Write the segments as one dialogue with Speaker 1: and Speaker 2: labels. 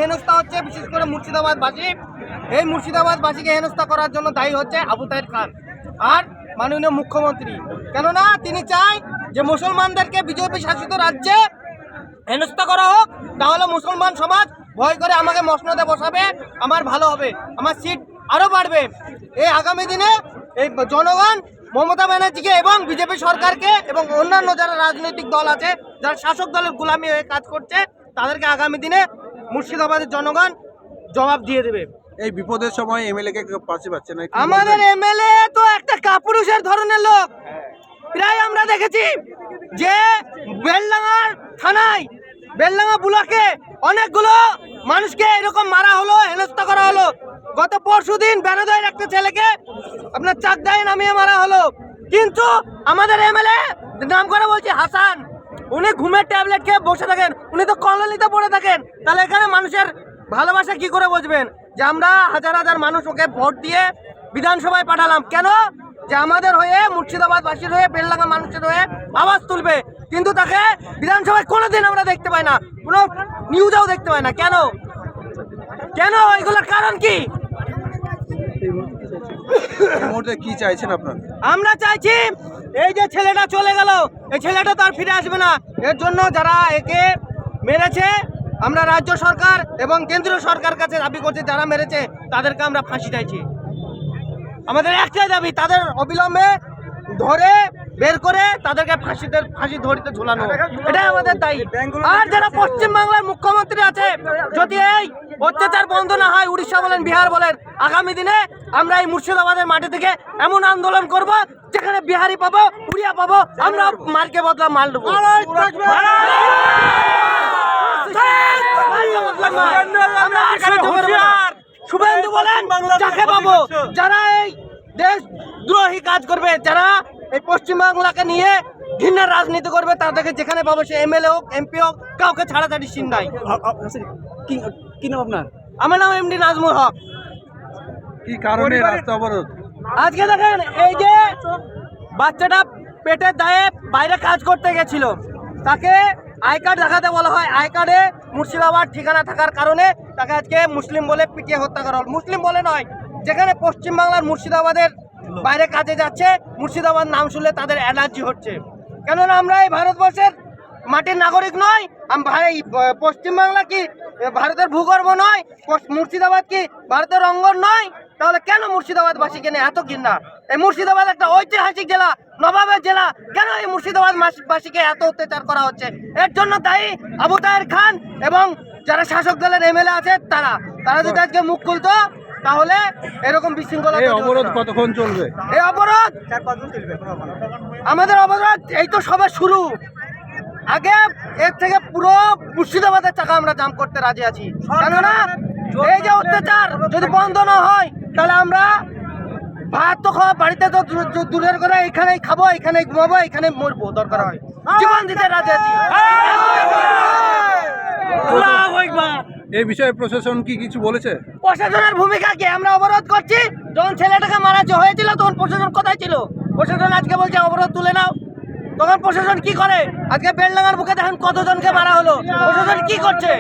Speaker 1: হেনস্থা হচ্ছে বিশেষ করে মুর্শিদাবাদবাসী। এই মুর্শিদাবাদবাসীকে হেনস্থা করার জন্য দায়ী হচ্ছে আবু তাহের খান আর মাননীয় মুখ্যমন্ত্রী। কেননা তিনি চায় যে মুসলমানদেরকে বিজেপি শাসিত রাজ্যে হেনস্থা করা হোক, তাহলে মুসলমান সমাজ ভয় করে আমাকে মসনদে বসাবে, আমার ভালো হবে, আমার সিট আরও বাড়বে। এই আগামী দিনে এই জনগণ মমতা ব্যানার্জিকে এবং বিজেপি সরকারকে এবং অন্যান্য যারা রাজনৈতিক দল আছে, যারা শাসক দলের গোলামি হয়ে কাজ করছে, তাদেরকে আগামী দিনে মুর্শিদাবাদের জনগণ জবাব দিয়ে দেবে।
Speaker 2: এই বিপদের সময় এমএলএ কে পাশে পাচ্ছে না।
Speaker 1: আমাদের এমএলএ তো একটা কাপুরুষের ধরনের লোক। প্রায় আমরা দেখেছি যে বেলডাঙ্গার থানায়, বেলডাঙ্গা ব্লকে অনেকগুলো মানুষকে এরকম মারা হলো, হেনস্থা করা হলো। গত পরশুদিন বেনাদয়ের একটা ছেলেকে আপনার চাকদায় নামিয়ে মারা হলো। কিন্তু আমাদের এমএলএ নাম করে বলছে হাসান, উনি ঘুমের ট্যাবলেট খেয়ে বসে থাকেন, উনি তো কলোনিতে পড়ে থাকেন। তাহলে এখানে মানুষের ভালোবাসা কি করে বুঝবেন যে আমরা হাজার হাজার মানুষ ওকে ভোট দিয়ে বিধানসভায় পাঠালাম? কেন? যে আমাদের হয়ে, মুর্শিদাবাদবাসীর হয়ে, বেলডাঙ্গা মানুষের হয়ে আওয়াজ তুলবে। কিন্তু তাকে বিধানসভায় কোনোদিন আমরা দেখতে পাই না, কোনো নিউজেও দেখতে পাই না। কেন? কেন? এগুলোর কারণ কি?
Speaker 2: কি চাইছেন আপনারা?
Speaker 1: আমরা চাইছি এই যে ছেলেটা চলে গেল, এই ছেলেটা তো আর ফিরে আসবে না। এর জন্য যারা একে মেরেছে, আমরা রাজ্য সরকার এবং কেন্দ্রীয় সরকার কাছে দাবি করছি, যারা মেরেছে তাদেরকে আমরা ফাঁসি চাইছি। আমাদের একটাই দাবি, তাদের অবিলম্বে ধরে বের করে তাদেরকে ফাঁসি ধরিতে ঝুলানো, এটাই আমাদের দায়ী। আর যারা পশ্চিমবাংলার মুখ্যমন্ত্রী আছে, যদি এই অত্যাচার বন্ধ না হয়, উড়িষ্যা বলেন, বিহার বলেন, আগামী দিনে আমরা এই মুর্শিদাবাদের মাটি থেকে এমন আন্দোলন করব যেখানে বিহারি পাবো, উড়িয়া পাবো, আমরা মারকে বদলা মাল দেবো। শুভেন্দু বলেন যাকে পাবো, যারা এই দেশ দ্রোহী কাজ করবে, যারা এই পশ্চিমবাংলাকে নিয়ে ঘৃণার রাজনীতি করবে, তাদেরকে যেখানে পাবো, সে এমএলএ হোক, এমপি হোক, কাউকে ছাড়াছাড়ি সিন নাই।
Speaker 2: কি নাম আপনার?
Speaker 1: আমার নাম এমডি নাজমুল হক।
Speaker 2: কি কারণে রাস্তা অবরোধ?
Speaker 1: আজকে দেখেন, এই যে বাচ্চাটা পেটের দায়ে বাইরে কাজ করতে গেছিল, তাকে আই কার্ড দেখাতে বলা হয়। আই কার্ডে মুর্শিদাবাদ ঠিকানা থাকার কারণে তাকে আজকে মুসলিম বলে পিটিয়ে হত্যা করা হল। মুসলিম বলে নয়, যেখানে পশ্চিমবাংলার মুর্শিদাবাদের বাইরে কাজে যাচ্ছে, মুর্শিদাবাদ নাম শুনলে তাদের অ্যালার্জি হচ্ছে। কেননা আমরা এই ভারতবর্ষের মাটির নাগরিক নয়। পশ্চিমবাংলা কি ভারতের ভূগর্ভ নয়? মুর্শিদাবাদ কি ভারতের অঙ্গন নয়? তাহলে কেন মুর্শিদাবাদবাসীকে নিয়ে এত ঘৃণা? এই মুর্শিদাবাদ একটা ঐতিহাসিক জেলা, নবাবের জেলা, কেন এই মুর্শিদাবাদবাসীকে এত অত্যাচার করা হচ্ছে? এর জন্য দায়ী আবু তাহের খান এবং যারা শাসক দলের এমএলএ আছে, তারা যদি আজকে মুখ খুলতো, তাহলে এরকম বিশৃঙ্খলা।
Speaker 2: অবরোধ কতক্ষণ চলবে?
Speaker 1: এই অবরোধ, আমাদের অবরোধ এই তো সবে শুরু। আগে এর থেকে পুরো মুর্শিদাবাদের টাকা আমরা জাম করতে রাজি আছি। কেননা এই যে অত্যাচার যদি বন্ধ না হয়, তাহলে আমরা ভাত তো খাওয়া, বাড়িতে তো দূরের করে এখানেই খাবো, এখানেই ঘুমাবো, এখানে মরবো, দরকার হয় জীবন দিতে রাজি আছি।
Speaker 2: এই বিষয়ে প্রশাসন কি কিছু বলেছে?
Speaker 1: প্রশাসনের ভূমিকা কি? আমরা অবরোধ করছি। যখন ছেলেটাকে মারা হয়েছিল, তখন প্রশাসন কোথায় ছিল? প্রশাসন আজকে বলছে অবরোধ তুলে নাও, তখন প্রশাসন কি করে? আজকে বেলডাঙ্গার বুকে দেখেন কতজনকে মারা হলো, প্রশাসন কি করছে?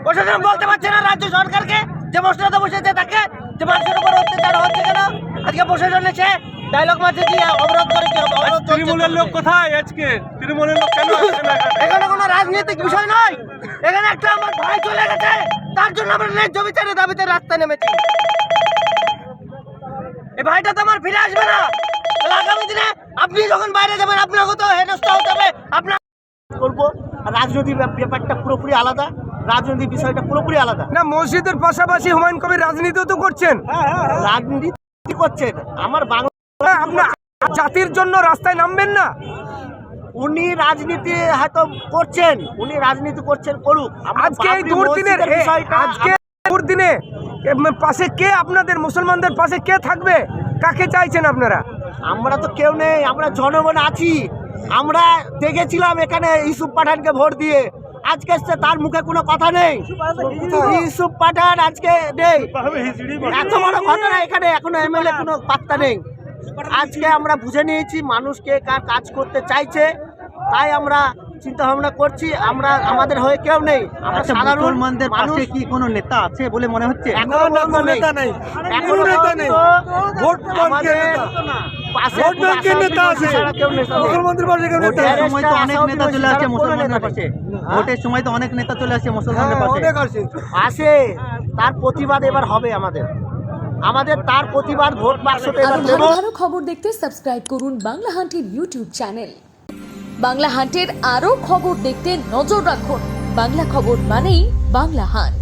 Speaker 1: প্রশাসন বলতে পারছে না রাজ্য সরকারকে, যে মসনদে বসেছে তাকে, যে মানুষের উপর অত্যাচার হচ্ছে কেন? আজকে প্রশাসন এসে ডায়লগ মারছে যে অবরোধ করে কি হবে?
Speaker 2: তৃণমূলের লোক কোথায় আজকে? তৃণমূলের লোক কেন আসছে না?
Speaker 1: এখানে কোনো রাজনৈতিক বিষয় নয়, এখানে একটা আমার ভাই চলে গেছে, তার জন্য আমরা ন্যায্য বিচারের দাবিতে রাস্তায় নেমেছি। এই ভাইটা তো আমার ফিরে আসবে না। আগামী দিনে আপনি যখন বাইরে যাবেন, আপনাকে তো হেনস্থা হতে হবে। আপনার
Speaker 3: করবো, রাজনৈতিক ব্যাপারটা পুরোপুরি আলাদা, রাজনৈতিক বিষয়টা পুরোপুরি আলাদা।
Speaker 1: না, মসজিদের পাশাপাশি হুমায়ুন কবির রাজনীতিও তো করছেন।
Speaker 3: রাজনীতি করছেন, আমার বাংলা
Speaker 1: আপনার জাতির জন্য রাস্তায় নামবেন না?
Speaker 3: উনি রাজনীতি হয়তো করছেন, উনি রাজনীতি করছেন, করুক।
Speaker 1: আজকে এই দুর্দিনের, আজকে দুর্দিনে পাশে কে, আপনাদের মুসলমানদের পাশে কে থাকবে? কাকে চাইছেন আপনারা?
Speaker 3: আমরা তো কেউ নেই, আমরা জনগণ আছি। আমরা দেখেছিলাম এখানে ইউসুফ পাঠানকে ভোট দিয়ে, আজকে তার মুখে কোনো কথা নেই। ইউসুফ পাঠান আজকে নেই, এত বড় ঘটনা এখানে এখনো এমএলএ কোনো পাত্তা নেই। আজকে আমরা বুঝে নিয়েছি মানুষকে কার কাজ করতে চাইছে, তাই আমরা চিন্তা ভাবনা করছি, আমরা আমাদের হয়ে কেউ নেই, আমরা সাধারণ
Speaker 4: মুসলমানদের
Speaker 3: মানুষ।
Speaker 4: পাশে কি কোনো নেতা আছে বলে মনে হচ্ছে?
Speaker 3: এখনো পর্যন্ত নেই, এখনো পর্যন্ত
Speaker 2: ভোট
Speaker 3: আমাদের পাশে
Speaker 2: ভোট ব্যাংকের
Speaker 3: কোনো
Speaker 2: নেতা আছে।
Speaker 3: ছাড়া কেউ নেই।
Speaker 2: মুসলমানদের পাশে কেউ নেতা
Speaker 4: ভোটের
Speaker 2: আছে?
Speaker 4: সময় তো অনেক নেতা চলে আসছে মুসলমানদের
Speaker 3: নেতা
Speaker 4: পাশে।
Speaker 3: হ্যাঁ?
Speaker 4: ভোটের সময় তো অনেক নেতা চলে আসছে মুসলমানদের
Speaker 2: হ্যাঁ,
Speaker 4: পাশে।
Speaker 2: অনেক আছে।
Speaker 3: আসে, তার প্রতিবাদ এবার হবে আমাদের তার প্রতিবাদ ভোট বাক্সতে এবার
Speaker 5: আরো
Speaker 3: দেব।
Speaker 5: ভালো ভালো খবর দেখতে সাবস্ক্রাইব করুন বাংলা হান্টের ইউটিউব চ্যানেল। বাংলা হান্টের আরো খবর দেখতে নজর রাখুন। বাংলা খবর মানেই বাংলা হান্ট।